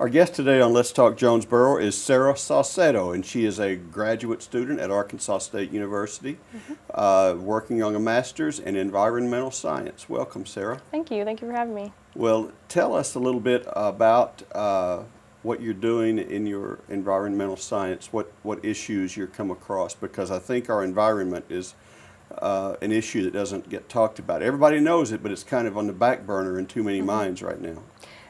Our guest today on Let's Talk Jonesboro is Sara Saucedo, and she is a graduate student at Arkansas State University, working on a master's in environmental science. Welcome, Sara. Thank you. Thank you for having me. Well, tell us a little bit about what you're doing in your environmental science, what issues you come across, because I think our environment is an issue that doesn't get talked about. Everybody knows it, but it's kind of on the back burner in too many minds right now.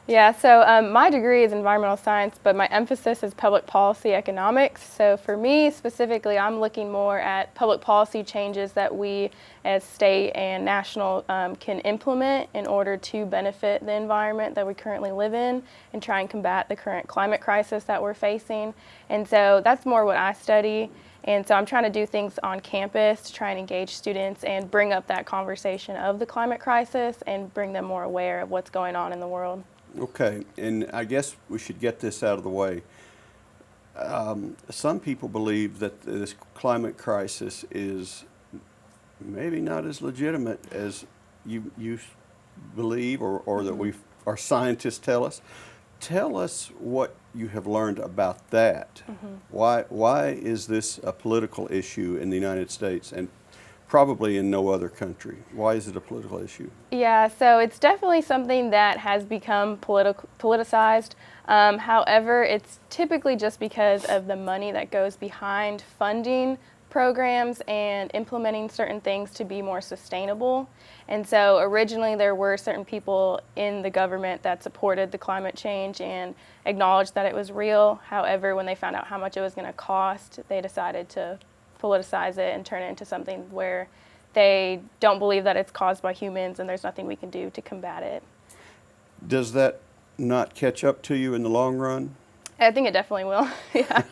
Yeah, so my degree is environmental science, but my emphasis is public policy economics. So for me specifically, I'm looking more at public policy changes that we as state and national can implement in order to benefit the environment that we currently live in and try and combat the current climate crisis that we're facing. And so that's more what I study. And so I'm trying to do things on campus to try and engage students and bring up that conversation of the climate crisis and bring them more aware of what's going on in the world. Okay, and I guess we should get this out of the way. Some people believe that this climate crisis is maybe not as legitimate as you believe or that our scientists tell us. Tell us what you have learned about that. Why is this a political issue in the United States and probably in no other country? Why is it a political issue? Yeah, so it's definitely something that has become politicized. However, it's typically just because of the money that goes behind funding programs and implementing certain things to be more sustainable. And so originally there were certain people in the government that supported the climate change and acknowledged that it was real. However, when they found out how much it was going to cost, they decided to politicize it and turn it into something where they don't believe that it's caused by humans and there's nothing we can do to combat it. Does that not catch up to you in the long run? I think it definitely will. Yeah.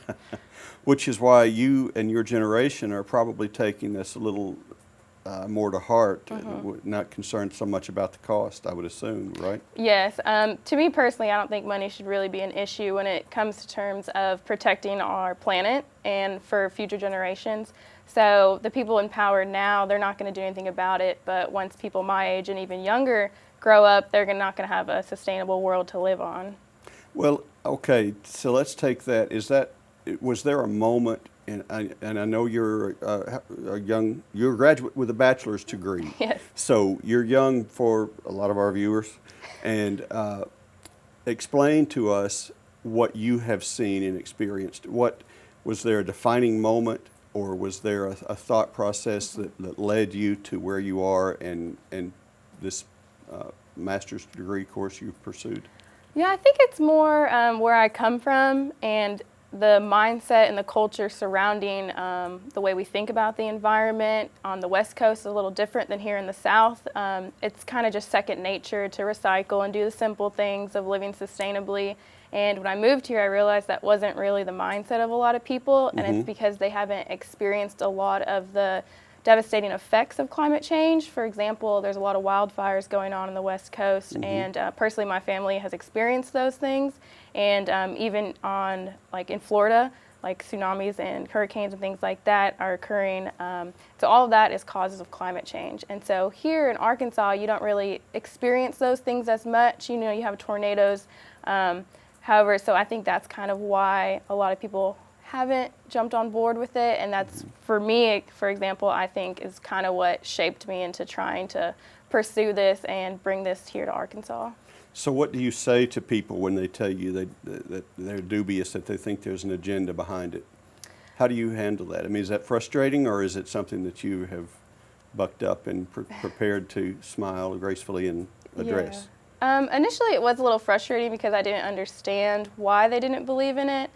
Which is why you and your generation are probably taking this a little more to heart, not concerned so much about the cost, I would assume, right? Yes. To me personally, I don't think money should really be an issue when it comes to terms of protecting our planet and for future generations. So the people in power now, they're not going to do anything about it, but once people my age and even younger grow up, they're not going to have a sustainable world to live on. Well, okay, so let's take that. Was there a moment, and I know you're you're a graduate with a bachelor's degree. Yes. So you're young for a lot of our viewers, and explain to us what you have seen and experienced. Was there a defining moment, or was there a thought process that led you to where you are and this master's degree course you've pursued? Yeah, I think it's more where I come from and the mindset and the culture surrounding the way we think about the environment. On the West Coast is a little different than here in the South. It's kind of just second nature to recycle and do the simple things of living sustainably. And when I moved here, I realized that wasn't really the mindset of a lot of people, and it's because they haven't experienced a lot of the devastating effects of climate change. For example, there's a lot of wildfires going on the West Coast, and personally my family has experienced those things. And even on, like in Florida, like tsunamis and hurricanes and things like that are occurring. So all of that is causes of climate change. And so here in Arkansas, you don't really experience those things as much. You know, you have tornadoes. However, so I think that's kind of why a lot of people haven't jumped on board with it, and that's, for me, for example, I think is kind of what shaped me into trying to pursue this and bring this here to Arkansas. So what do you say to people when they tell you that they're dubious, that they think there's an agenda behind it? How do you handle that? I mean, is that frustrating, or is it something that you have bucked up and prepared to smile gracefully and address? Yeah. Initially it was a little frustrating because I didn't understand why they didn't believe in it.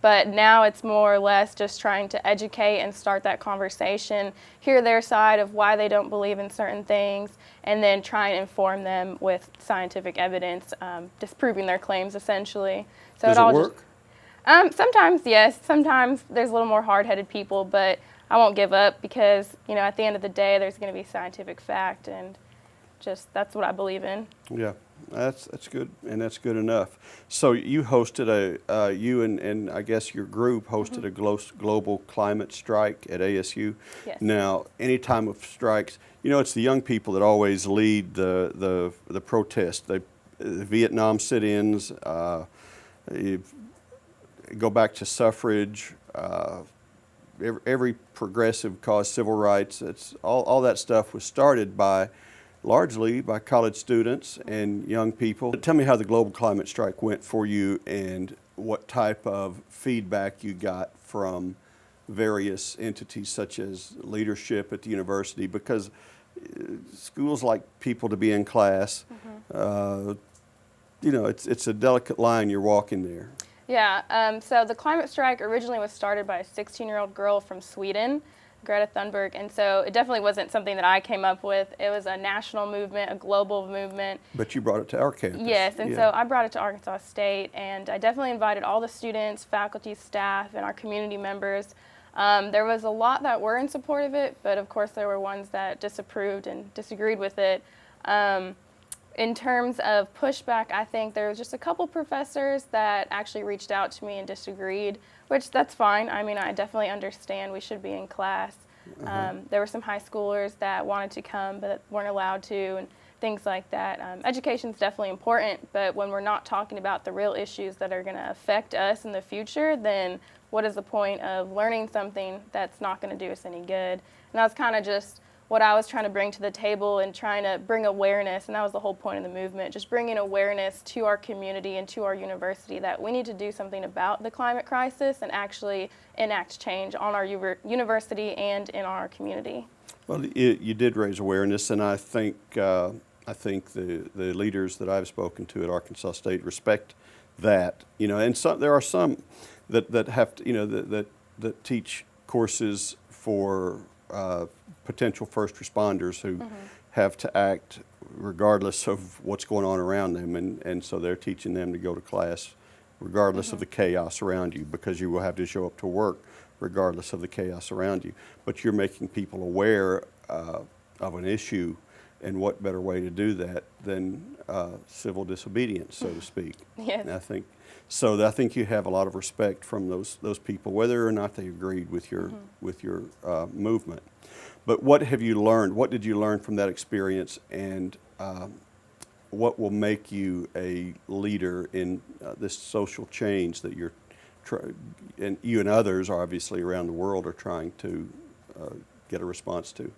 But now it's more or less just trying to educate and start that conversation, hear their side of why they don't believe in certain things, and then try and inform them with scientific evidence, disproving their claims essentially. So Does it work? Sometimes, yes. Sometimes there's a little more hard-headed people, but I won't give up because, you know, at the end of the day, there's going to be scientific fact, and just that's what I believe in. Yeah. That's good, and that's good enough. So you hosted you and I guess your group hosted a global climate strike at ASU. Yes. Now, any time of strikes, you know, it's the young people that always lead the protest. Vietnam sit-ins, you go back to suffrage, every progressive cause, civil rights. It's all that stuff was started largely by college students and young people. Tell me how the global climate strike went for you and what type of feedback you got from various entities such as leadership at the university, because schools like people to be in class. It's a delicate line you're walking there. Yeah, so the climate strike originally was started by a 16-year-old girl from Sweden, Greta Thunberg, and so it definitely wasn't something that I came up with. It was a national movement, a global movement. But you brought it to our campus. Yes, and so I brought it to Arkansas State, and I definitely invited all the students, faculty, staff, and our community members. There was a lot that were in support of it, but of course there were ones that disapproved and disagreed with it. In terms of pushback, I think there was just a couple professors that actually reached out to me and disagreed, which that's fine. I mean, I definitely understand we should be in class. There were some high schoolers that wanted to come but weren't allowed to, and things like that. Education is definitely important, but when we're not talking about the real issues that are going to affect us in the future, then what is the point of learning something that's not going to do us any good? And that's kind of just what I was trying to bring to the table and trying to bring awareness, and that was the whole point of the movement, just bringing awareness to our community and to our university that we need to do something about the climate crisis and actually enact change on our university and in our community. Well, you did raise awareness, and I think the leaders that I've spoken to at Arkansas State respect that. And there are some that have to, that teach courses for potential first responders who have to act regardless of what's going on around them, and so they're teaching them to go to class regardless of the chaos around you, because you will have to show up to work regardless of the chaos around you. But you're making people aware of an issue, and what better way to do that than civil disobedience, so to speak. Yes. And I think you have a lot of respect from those people, whether or not they agreed with your movement. But what have you learned? What did you learn from that experience, and what will make you a leader in this social change that and you and others, obviously, around the world are trying to get a response to?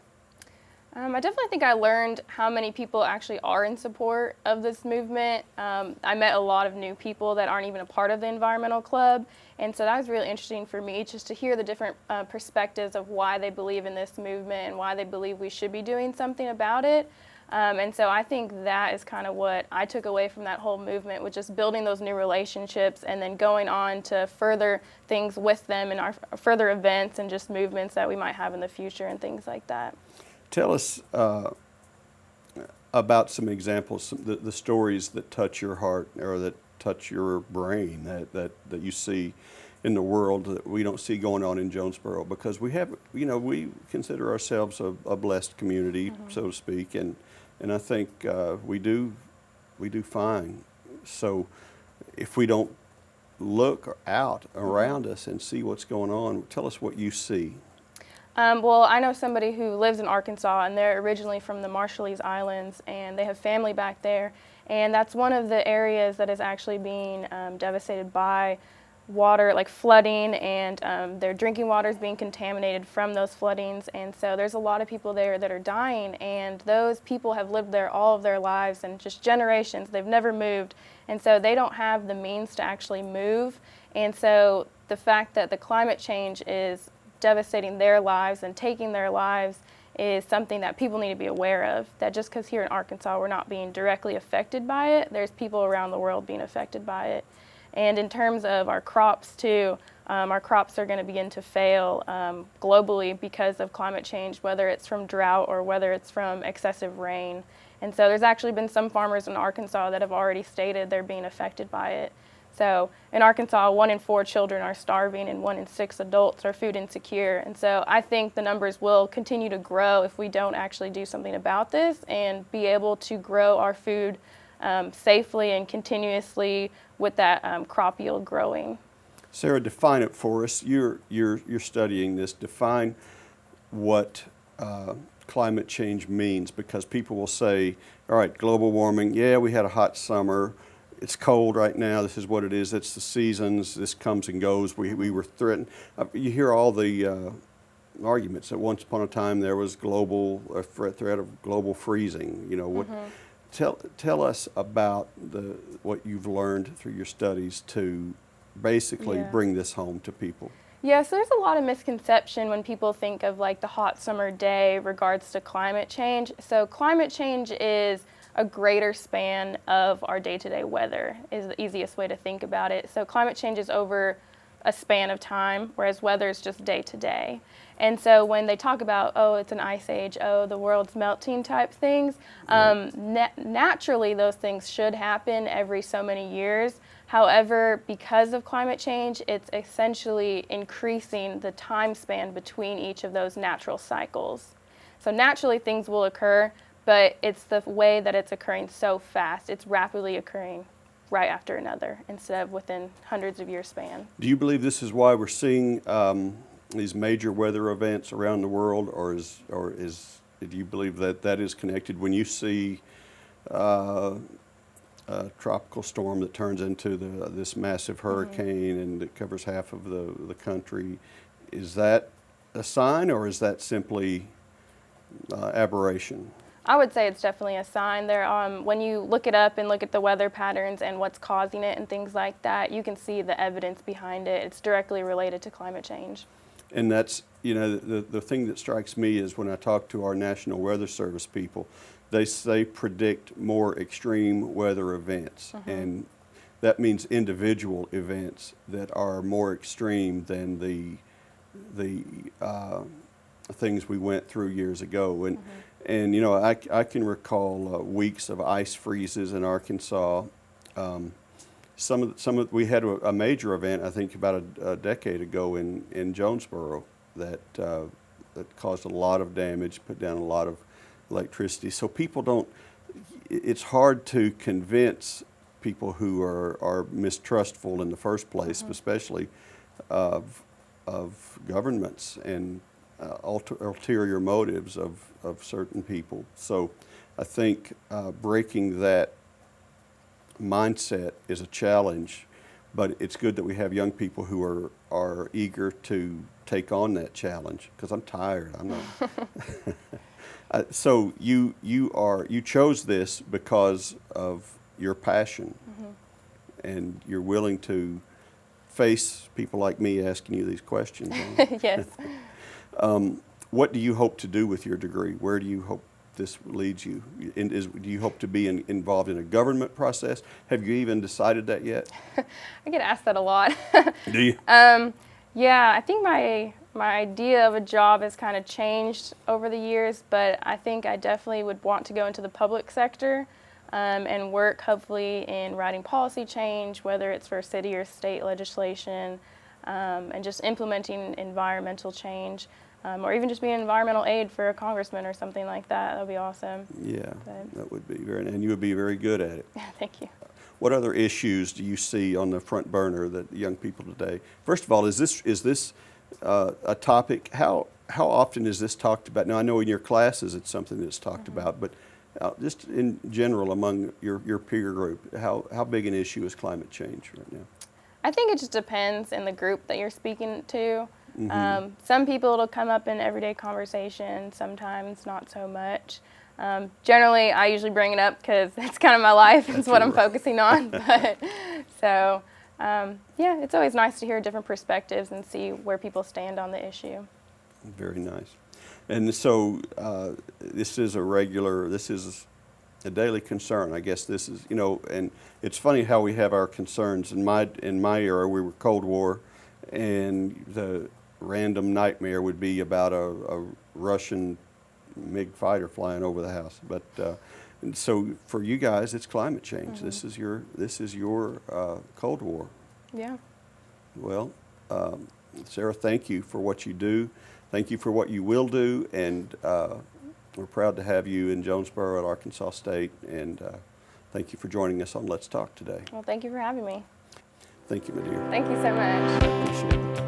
I definitely think I learned how many people actually are in support of this movement. I met a lot of new people that aren't even a part of the environmental club, and so that was really interesting for me, just to hear the different perspectives of why they believe in this movement and why they believe we should be doing something about it. And so I think that is kind of what I took away from that whole movement, was just building those new relationships and then going on to further things with them and our further events and just movements that we might have in the future and things like that. Tell us about some examples, the stories that touch your heart or that touch your brain that you see in the world that we don't see going on in Jonesboro, because we consider ourselves a blessed community, so to speak, and I think we do fine. So if we don't look out around us and see what's going on, tell us what you see. Well, I know somebody who lives in Arkansas, and they're originally from the Marshallese Islands, and they have family back there, and that's one of the areas that is actually being devastated by water, like flooding, and their drinking water is being contaminated from those floodings, and so there's a lot of people there that are dying, and those people have lived there all of their lives and just generations. They've never moved, and so they don't have the means to actually move, and so the fact that the climate change is devastating their lives and taking their lives is something that people need to be aware of, that just because here in Arkansas we're not being directly affected by it, there's people around the world being affected by it. And in terms of our crops too, our crops are going to begin to fail globally because of climate change, whether it's from drought or whether it's from excessive rain. And so there's actually been some farmers in Arkansas that have already stated they're being affected by it. So in Arkansas, 1 in 4 children are starving and 1 in 6 adults are food insecure. And so I think the numbers will continue to grow if we don't actually do something about this and be able to grow our food safely and continuously with that crop yield growing. Sara, define it for us. You're studying this. Define what climate change means, because people will say, all right, global warming, yeah, we had a hot summer. It's cold right now. This is what it is. It's the seasons. This comes and goes. We were threatened. You hear all the arguments that once upon a time there was a threat of global freezing. You know, tell us about what you've learned through your studies to basically bring this home to people. Yeah, so there's a lot of misconception when people think of like the hot summer day regards to climate change. So climate change is a greater span of our day-to-day weather is the easiest way to think about it. So climate change is over a span of time, whereas weather is just day to day. And so when they talk about, oh, it's an ice age, oh, the world's melting type things, naturally those things should happen every so many years. However, because of climate change, it's essentially increasing the time span between each of those natural cycles. So naturally things will occur, but it's the way that it's occurring so fast. It's rapidly occurring right after another instead of within hundreds of years span. Do you believe this is why we're seeing these major weather events around the world, or do you believe that is connected? When you see a tropical storm that turns into this massive hurricane and it covers half of the country, is that a sign, or is that simply aberration? I would say it's definitely a sign. When you look it up and look at the weather patterns and what's causing it and things like that, you can see the evidence behind it. It's directly related to climate change. And that's, you know, the thing that strikes me is when I talk to our National Weather Service people, they predict more extreme weather events. And that means individual events that are more extreme than the things we went through years ago. And you know, I can recall weeks of ice freezes in Arkansas. We had a major event, I think about a decade ago in Jonesboro that caused a lot of damage, put down a lot of electricity. So it's hard to convince people who are mistrustful in the first place, especially of governments and ulterior motives of certain people. So I think breaking that mindset is a challenge, but it's good that we have young people who are eager to take on that challenge, because I'm tired. I'm not. So you chose this because of your passion, and you're willing to face people like me asking you these questions. Yes. What do you hope to do with your degree? Where do you hope this leads you? Do you hope to be involved in a government process? Have you even decided that yet? I get asked that a lot. Do you? Yeah, I think my idea of a job has kind of changed over the years, but I think I definitely would want to go into the public sector and work hopefully in writing policy change, whether it's for city or state legislation, and just implementing environmental change. Or even just being an environmental aide for a congressman or something like that. That would be awesome. Yeah, that would be and you would be very good at it. Thank you. What other issues do you see on the front burner that young people today? First of all, is this a topic? How often is this talked about? Now, I know in your classes it's something that's talked about, but just in general among your peer group, how big an issue is climate change right now? I think it just depends in the group that you're speaking to. Some people it'll come up in everyday conversation, sometimes not so much. Generally, I usually bring it up because it's kind of my life. It's what I'm focusing on. But so, yeah, it's always nice to hear different perspectives and see where people stand on the issue. Very nice. And so this is a daily concern. I guess this is, and it's funny how we have our concerns. In my era, we were Cold War, and the random nightmare would be about a Russian MiG fighter flying over the house. But and so for you guys, it's climate change. This is your Cold War. Yeah. Well, Sara, thank you for what you do. Thank you for what you will do, and we're proud to have you in Jonesboro at Arkansas State. And thank you for joining us on Let's Talk today. Well, thank you for having me. Thank you, my dear. Thank you so much. I appreciate it.